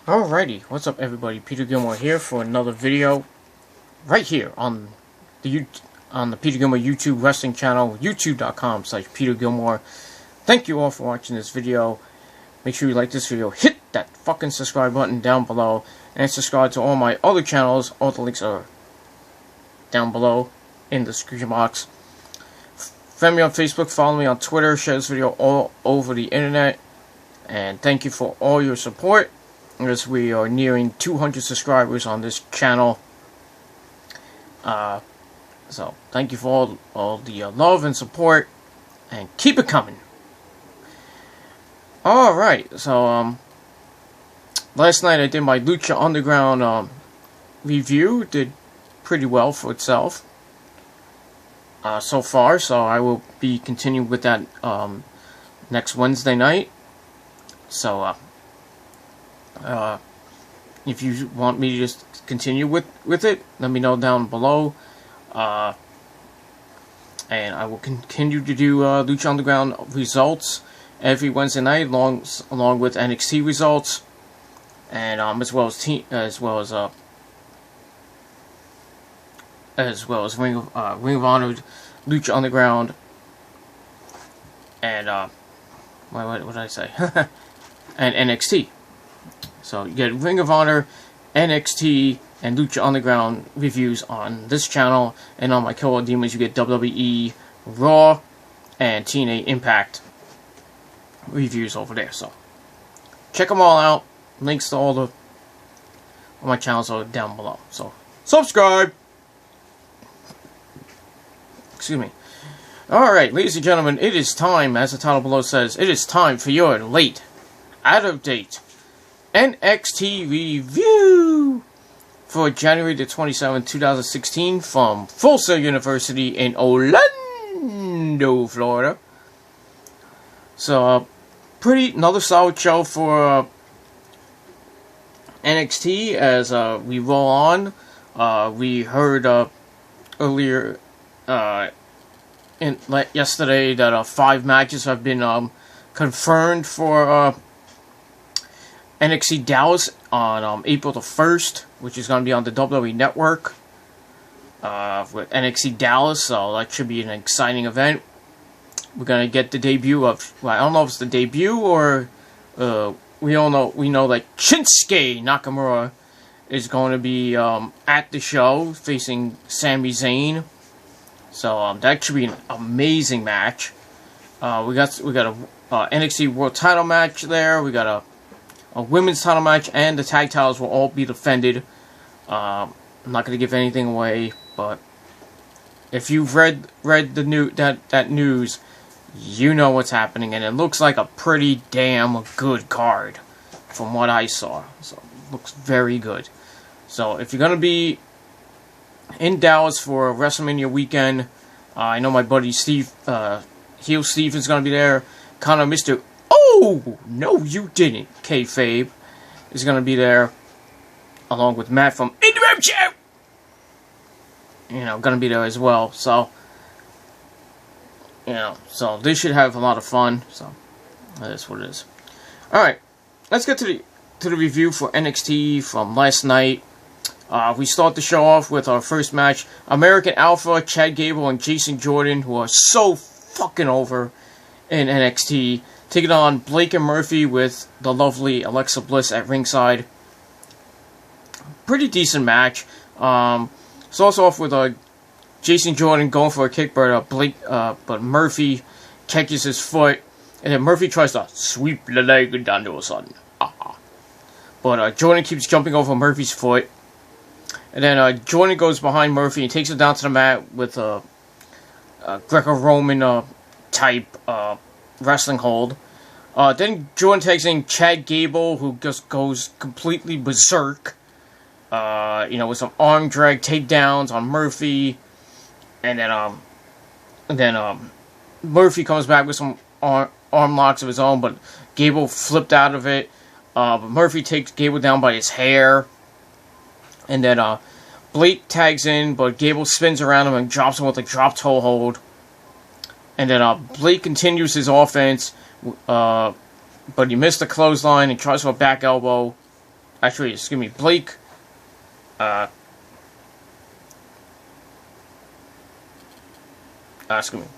Alrighty, what's up everybody? Peter Gilmore here for another video right here on the Peter Gilmore YouTube wrestling channel, youtube.com/Peter Gilmore. Thank you all for watching this video. Make sure you like this video, hit that fucking subscribe button down below, and subscribe to all my other channels. All the links are down below in the description box. Friend me on Facebook, follow me on Twitter, share this video all over the internet, and thank you for all your support, as we are nearing 200 subscribers on this channel. So thank you for all the love and support, and keep it coming. Alright, so last night I did my Lucha Underground review. Did pretty well for itself so far, so I will be continuing with that next Wednesday night. So if you want me to just continue with it, let me know down below. And I will continue to do Lucha Underground results every Wednesday night, along with NXT results, and as well as Ring of Honor, Lucha Underground, and what did I say? And NXT. So you get Ring of Honor, NXT, and Lucha Underground reviews on this channel, and on my Killer Demons you get WWE, Raw, and TNA Impact reviews over there. So check them all out. Links to all my channels are down below. So subscribe. Excuse me. Alright, ladies and gentlemen, it is time, as the title below says, it is time for your late, out-of-date NXT review for January the 27th, 2016 from Full Sail University in Orlando, Florida. So, another solid show for NXT as we roll on. We heard earlier yesterday that 5 matches have been confirmed for NXT Dallas on April the 1st, which is going to be on the WWE Network with NXT Dallas, so that should be an exciting event. We're going to get the debut of, well, I don't know if it's the debut or we know that Shinsuke Nakamura is going to be at the show facing Sami Zayn. So that should be an amazing match. We got a NXT World Title match there. We got a women's title match, and the tag titles will all be defended. I'm not going to give anything away, but if you've read the that news, you know what's happening, and it looks like a pretty damn good card from what I saw. So it looks very good. So if you're going to be in Dallas for WrestleMania weekend, I know my buddy Steve, Heel Steve is going to be there. Connor Mr. Oh, no you didn't, Kayfabe is going to be there, along with Matt from In The Rap Show. Going to be there as well. So, so they should have a lot of fun. So, that's what it is. Alright, let's get to the review for NXT from last night. We start the show off with our first match. American Alpha, Chad Gable, and Jason Jordan, who are so fucking over in NXT, taking on Blake and Murphy with the lovely Alexa Bliss at ringside. Pretty decent match. Starts off with Jason Jordan going for a kick, but Murphy catches his foot, and then Murphy tries to sweep the leg down to a sudden. But Jordan keeps jumping over Murphy's foot. And then Jordan goes behind Murphy and takes him down to the mat with a Greco-Roman type wrestling hold. Then Jordan takes in Chad Gable, who just goes completely berserk. With some arm drag takedowns on Murphy. And then Murphy comes back with some arm locks of his own, but Gable flipped out of it. But Murphy takes Gable down by his hair. And then Blake tags in, but Gable spins around him and drops him with a drop toe hold. And then Blake continues his offense, but he missed the clothesline and tries for a back elbow. actually, excuse me, Blake,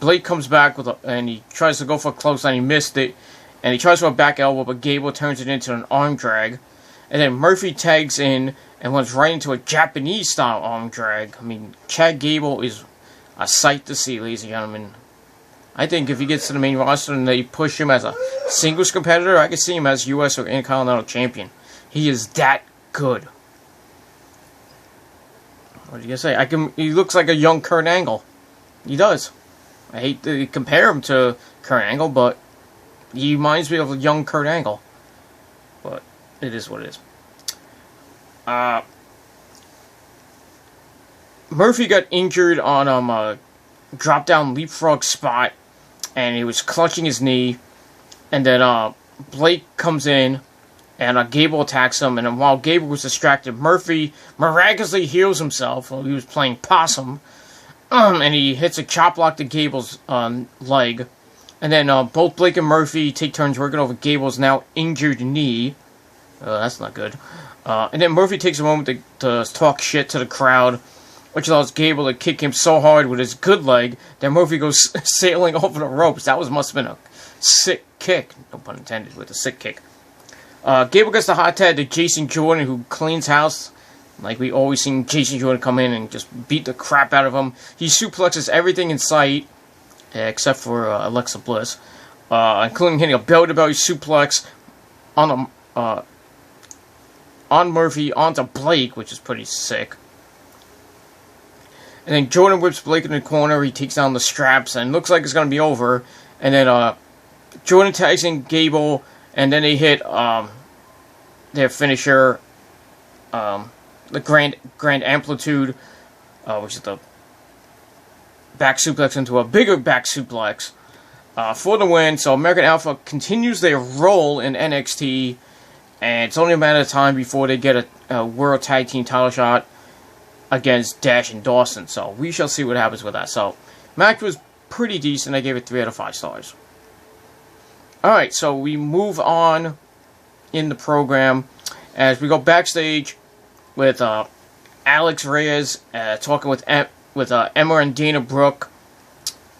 Blake comes back and he tries to go for a close line. He missed it, and he tries for a back elbow, but Gable turns it into an arm drag, and then Murphy tags in and runs right into a Japanese style arm drag. I mean, Chad Gable is a sight to see, ladies and gentlemen. I think if he gets to the main roster and they push him as a singles competitor, I could see him as U.S. or Intercontinental Champion. He is that good. What are you gonna say? He looks like a young Kurt Angle. He does. I hate to compare him to Kurt Angle, but he reminds me of a young Kurt Angle. But it is what it is. Murphy got injured on a drop down leapfrog spot, and he was clutching his knee, and then Blake comes in, and Gable attacks him, and then while Gable was distracted, Murphy miraculously heals himself while he was playing possum, and he hits a chop block to Gable's leg, and then both Blake and Murphy take turns working over Gable's now injured knee. That's not good. And then Murphy takes a moment to talk shit to the crowd, which allows Gable to kick him so hard with his good leg that Murphy goes sailing over the ropes. That must have been a sick kick. No pun intended, with a sick kick. Gable gets the hot tag to Jason Jordan, who cleans house. Like we always seen Jason Jordan come in and just beat the crap out of him. He suplexes everything in sight, except for Alexa Bliss, including hitting a belly-to-belly suplex on Murphy onto Blake, which is pretty sick. And then Jordan whips Blake in the corner. He takes down the straps, and it looks like it's going to be over. And then Jordan tags in Gable, and then they hit their finisher, the Grand Amplitude, which is the back suplex into a bigger back suplex for the win. So American Alpha continues their role in NXT, and it's only a matter of time before they get a World Tag Team title shot against Dash and Dawson. So we shall see what happens with that. So match was pretty decent. I gave it 3 out of 5 stars. Alright, so we move on in the program as we go backstage with Alex Reyes talking with Emma and Dana Brooke.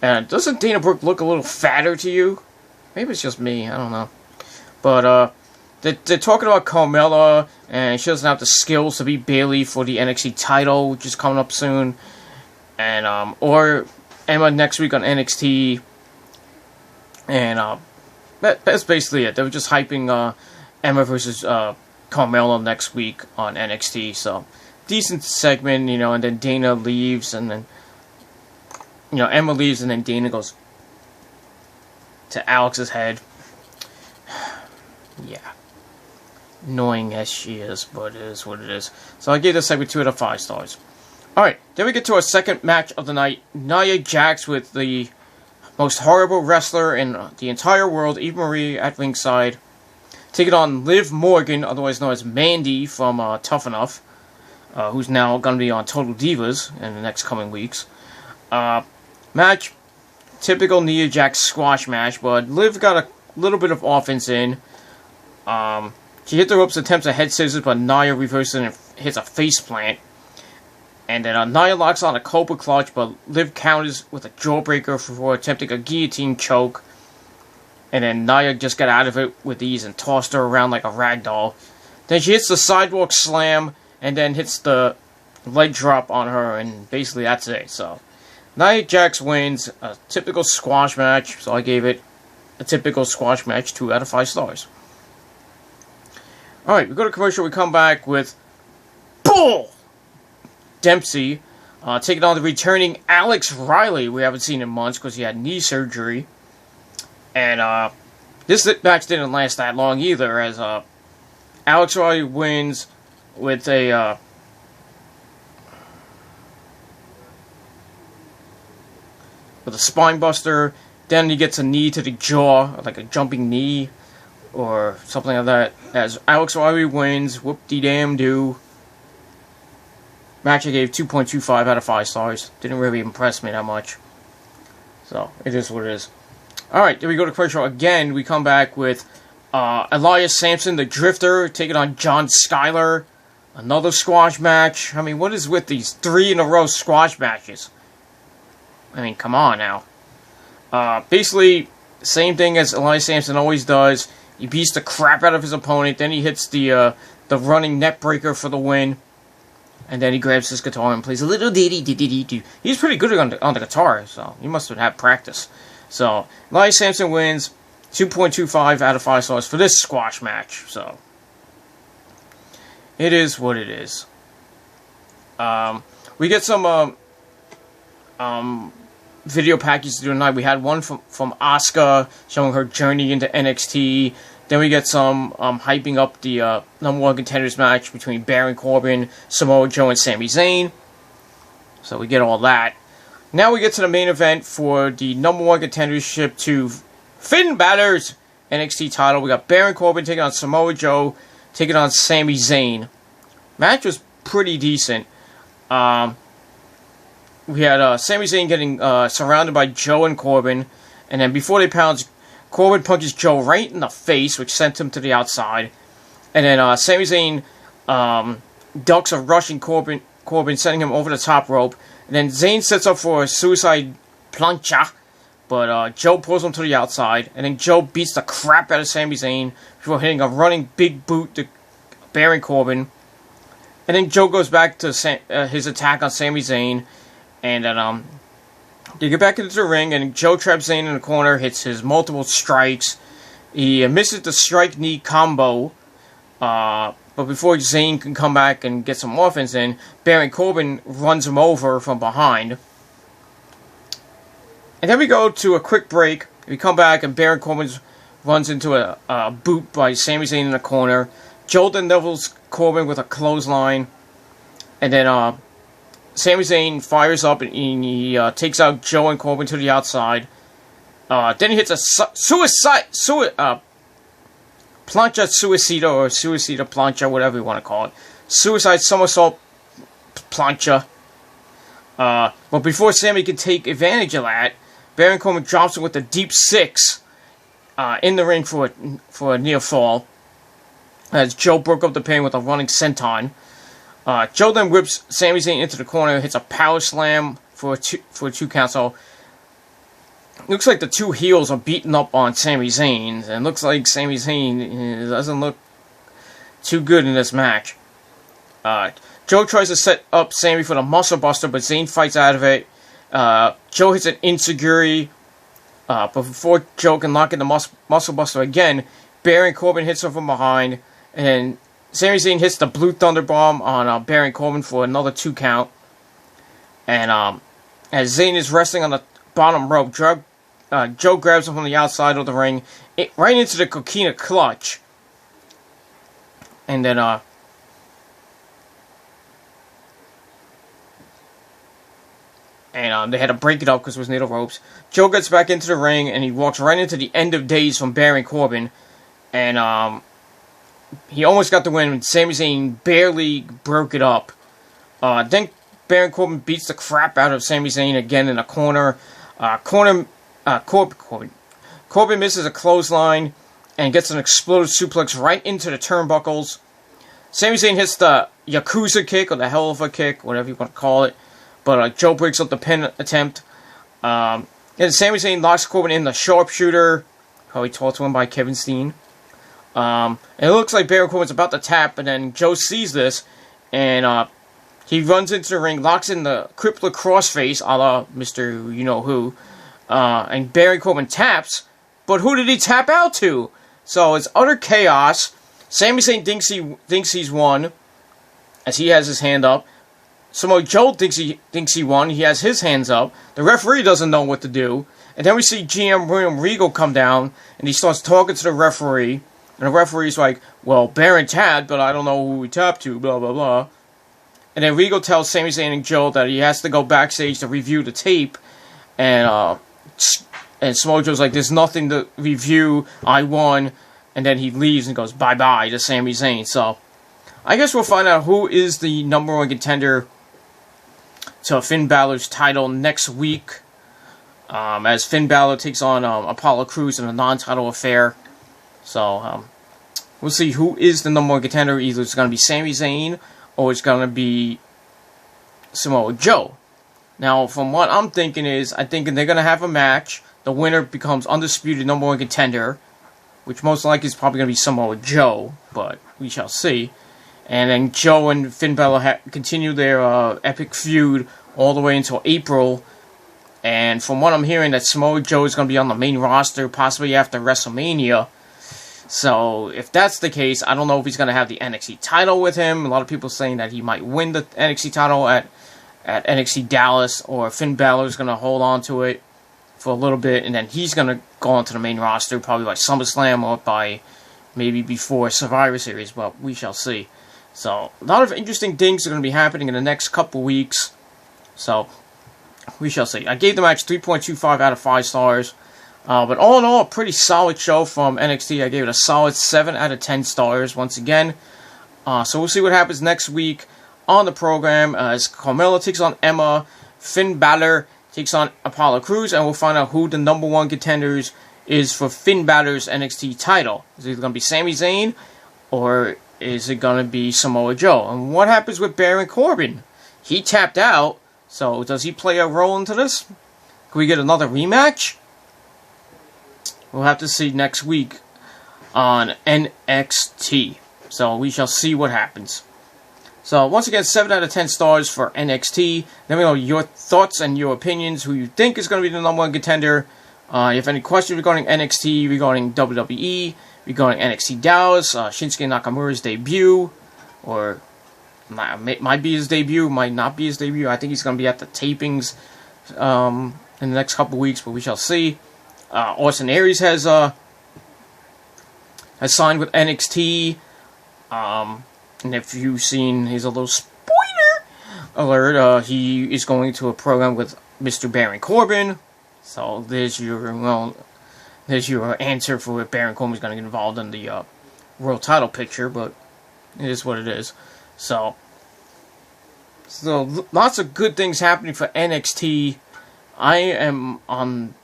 Doesn't Dana Brooke look a little fatter to you? Maybe it's just me, I don't know. But they're talking about Carmella, and she doesn't have the skills to beat Bayley for the NXT title, which is coming up soon. And or Emma next week on NXT. And that's basically it. They were just hyping Emma versus Carmella next week on NXT. So decent segment, and then Dana leaves, and then Emma leaves, and then Dana goes to Alex's head. Yeah. Annoying as she is, but it is what it is. So I gave this segment 2 out of 5 stars. Alright, then we get to our second match of the night. Nyah Jacks with the most horrible wrestler in the entire world, Eva Marie, at ringside, taking on Liv Morgan, otherwise known as Mandy from Tough Enough, who's now going to be on Total Divas in the next coming weeks. Match, typical Nyah Jacks squash match, but Liv got a little bit of offense in. She hit the ropes, attempts a head scissors, but Nyah reverses and hits a face plant. And then Nyah locks on a Cobra Clutch, but Liv counters with a jawbreaker for attempting a guillotine choke. And then Nyah just got out of it with ease and tossed her around like a rag doll. Then she hits the sidewalk slam, and then hits the leg drop on her, and basically that's it. So Nyah Jacks wins a typical squash match, so I gave it a typical squash match, 2 out of 5 stars. Alright, we go to commercial, we come back with Bull Dempsey taking on the returning Alex Riley, we haven't seen in months because he had knee surgery. And this match didn't last that long either, as Alex Riley wins with a spine buster. Then he gets a knee to the jaw, like a jumping knee or something like that, as Alex Riley wins. Whoop-de-damn-do. Match I gave 2.25 out of 5 stars. Didn't really impress me that much. So, it is what it is. Alright, then we go to commercial again. We come back with Elias Sampson, the Drifter, taking on John Skyler. Another squash match. I mean, what is with these 3-in-a-row squash matches? I mean, come on now. Basically, same thing as Elias Sampson always does. He beats the crap out of his opponent, then he hits the running net breaker for the win. And then he grabs his guitar and plays a little ditty. He's pretty good on the guitar, so he must have had practice. So, Elias Sampson wins 2.25 out of 5 stars for this squash match. So, it is what it is. We get some video packages tonight. We had one from Asuka showing her journey into NXT. Then we get some hyping up the number 1 contenders match between Baron Corbin, Samoa Joe, and Sami Zayn. So we get all that. Now we get to the main event for the number 1 contendership to Finn Balor's NXT title. We got Baron Corbin taking on Samoa Joe, taking on Sami Zayn. Match was pretty decent. We had Sami Zayn getting surrounded by Joe and Corbin, and then before they pounce, Corbin punches Joe right in the face, which sent him to the outside. And then Sami Zayn ducks a rushing Corbin, sending him over the top rope. And then Zayn sets up for a suicide plancha, but Joe pulls him to the outside. And then Joe beats the crap out of Sami Zayn before hitting a running big boot to Baron Corbin. And then Joe goes back to his attack on Sami Zayn. And then they get back into the ring, and Joe traps Zayn in the corner, hits his multiple strikes. He misses the strike knee combo. But before Zayn can come back and get some offense in, Baron Corbin runs him over from behind. And then we go to a quick break. We come back, and Baron Corbin runs into a boot by Sami Zayn in the corner. Joe then levels Corbin with a clothesline. And then Sami Zayn fires up, and he takes out Joe and Corbin to the outside. Then he hits a plancha suicida, or suicida plancha, whatever you want to call it. Suicide somersault plancha. But before Sami can take advantage of that, Baron Corbin drops him with a deep 6 in the ring for a near fall, as Joe broke up the pin with a running senton. Joe then whips Sami Zayn into the corner, hits a power slam for a 2 count. So looks like the 2 heels are beating up on Sami Zayn, and looks like Sami Zayn doesn't look too good in this match. Joe tries to set up Sami for the muscle buster, but Zayn fights out of it. Joe hits an enziguri, but before Joe can lock in the muscle buster again, Baron Corbin hits him from behind, and Sami Zayn hits the Blue Thunder Bomb on Baron Corbin for another 2 count. And as Zayn is resting on the bottom rope, Joe grabs him from the outside of the ring, right into the Coquina Clutch. And then they had to break it up because it was near the ropes. Joe gets back into the ring, and he walks right into the End of Days from Baron Corbin. And he almost got the win, and Sami Zayn barely broke it up. Then Baron Corbin beats the crap out of Sami Zayn again in the corner. Corbin misses a clothesline and gets an explosive suplex right into the turnbuckles. Sami Zayn hits the Yakuza kick, or the Hell of a kick, whatever you want to call it. But Joe breaks up the pin attempt. Then Sami Zayn locks Corbin in the sharpshooter, probably taught to him by Kevin Steen. And it looks like Baron Corbin's about to tap, and then Joe sees this, and he runs into the ring, locks in the crippler crossface, a la Mr. You-Know-Who, and Baron Corbin taps, but who did he tap out to? So it's utter chaos. Sami Zayn thinks he's won, as he has his hand up. Samoa Joe thinks he won, he has his hands up. The referee doesn't know what to do. And then we see GM William Regal come down, and he starts talking to the referee. And the referee's like, well, Baron tapped, but I don't know who he tapped to, blah, blah, blah. And then Regal tells Sami Zayn and Joe that he has to go backstage to review the tape. And Samoa Joe's like, there's nothing to review, I won. And then he leaves and goes bye-bye to Sami Zayn. So, I guess we'll find out who is the number 1 contender to Finn Balor's title next week. As Finn Balor takes on Apollo Crews in a non-title affair. So, we'll see who is the number one contender. Either it's going to be Sami Zayn or it's going to be Samoa Joe. Now, from what I'm thinking is, I'm thinking they're going to have a match. The winner becomes undisputed number one contender, which most likely is probably going to be Samoa Joe, but we shall see. And then Joe and Finn Balor continue their epic feud all the way until April. And from what I'm hearing, that Samoa Joe is going to be on the main roster, possibly after WrestleMania. So, if that's the case, I don't know if he's going to have the NXT title with him. A lot of people saying that he might win the NXT title at NXT Dallas, or Finn Balor is going to hold on to it for a little bit, and then he's going to go onto the main roster, probably by SummerSlam or by maybe before Survivor Series, but we shall see. So, a lot of interesting things are going to be happening in the next couple weeks. So, we shall see. I gave the match 3.25 out of 5 stars. But all in all, a pretty solid show from NXT. I gave it a solid 7 out of 10 stars once again. So we'll see what happens next week on the program as Carmella takes on Emma, Finn Balor takes on Apollo Crews, and we'll find out who the number one contenders is for Finn Balor's NXT title. Is it going to be Sami Zayn, or is it going to be Samoa Joe? And what happens with Baron Corbin? He tapped out, so does he play a role into this? Can we get another rematch? We'll have to see next week on NXT. So we shall see what happens. So once again, 7 out of 10 stars for NXT. Let me know your thoughts and your opinions, who you think is going to be the number one contender. If you have any questions regarding NXT, regarding WWE, regarding NXT Dallas, Shinsuke Nakamura's debut, or might be his debut, might not be his debut. I think he's going to be at the tapings in the next couple of weeks, but we shall see. Austin Aries has signed with NXT. And if you've seen, here's a little spoiler alert. He is going to a program with Mr. Baron Corbin. So there's your answer for if Baron Corbin is going to get involved in the world title picture. But it is what it is. So lots of good things happening for NXT. I am on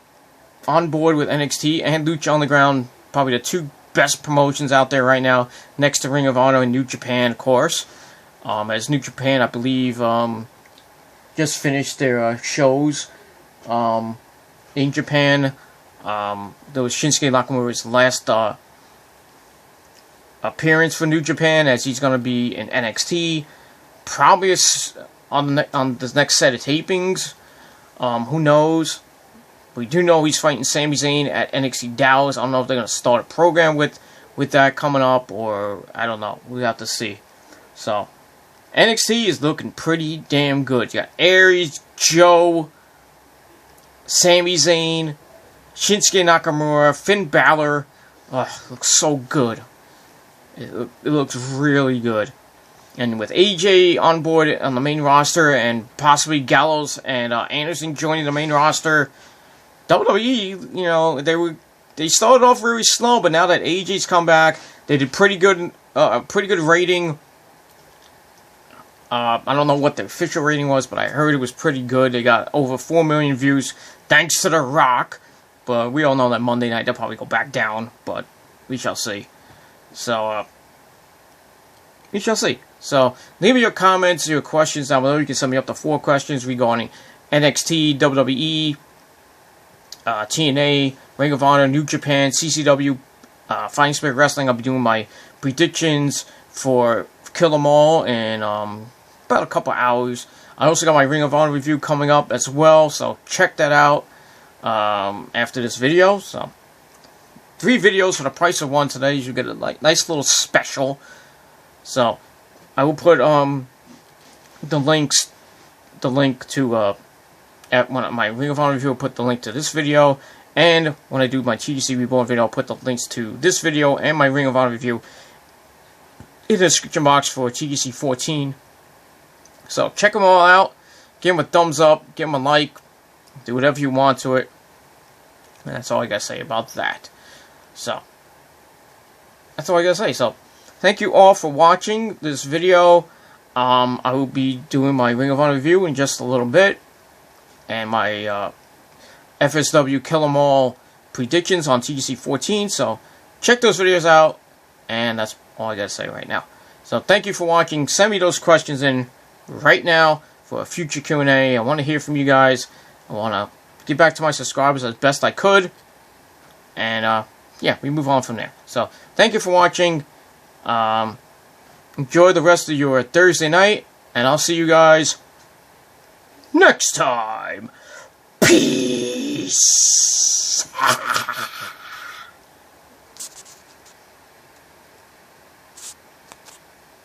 board with NXT and Lucha Underground, probably the two best promotions out there right now, next to Ring of Honor and New Japan, of course. As New Japan, I believe, just finished their shows in Japan. There was Shinsuke Nakamura's last appearance for New Japan, as he's going to be in NXT, probably on the next set of tapings. Who knows? We do know he's fighting Sami Zayn at NXT Dallas. I don't know if they're going to start a program with that coming up, or I don't know. We have to see. So, NXT is looking pretty damn good. You got Aries, Joe, Sami Zayn, Shinsuke Nakamura, Finn Balor. Looks so good. It looks really good. And with AJ on board on the main roster, and possibly Gallows and Anderson joining the main roster, WWE, they started off very slow, but now that AJ's come back, they did pretty good rating. I don't know what the official rating was, but I heard it was pretty good. They got over 4 million views, thanks to The Rock. But we all know that Monday night they'll probably go back down, but we shall see. So, we shall see. So, leave me your comments, your questions down below. You can send me up to 4 questions regarding NXT, WWE, TNA, Ring of Honor, New Japan, CCW, Fighting Spirit Wrestling. I'll be doing my predictions for Kill 'Em All in about a couple hours. I also got my Ring of Honor review coming up as well, so check that out after this video. So 3 videos for the price of 1 today. You get a nice little special. So I will put the link to at my Ring of Honor review. I'll put the link to this video, and when I do my TGC Reborn video, I'll put the links to this video and my Ring of Honor review in the description box for TGC 14. So check them all out. Give them a thumbs up. Give them a like. Do whatever you want to it. And that's all I gotta say about that. So that's all I gotta say. So thank you all for watching this video. I will be doing my Ring of Honor review in just a little bit, and my FSW Kill 'Em All predictions on TGC 14. So check those videos out, and that's all I gotta say right now. So thank you for watching. Send me those questions in right now for a future Q&A. I want to hear from you guys. I want to get back to my subscribers as best I could. And, yeah, we move on from there. So, thank you for watching. Enjoy the rest of your Thursday night. And I'll see you guys next time. Peace.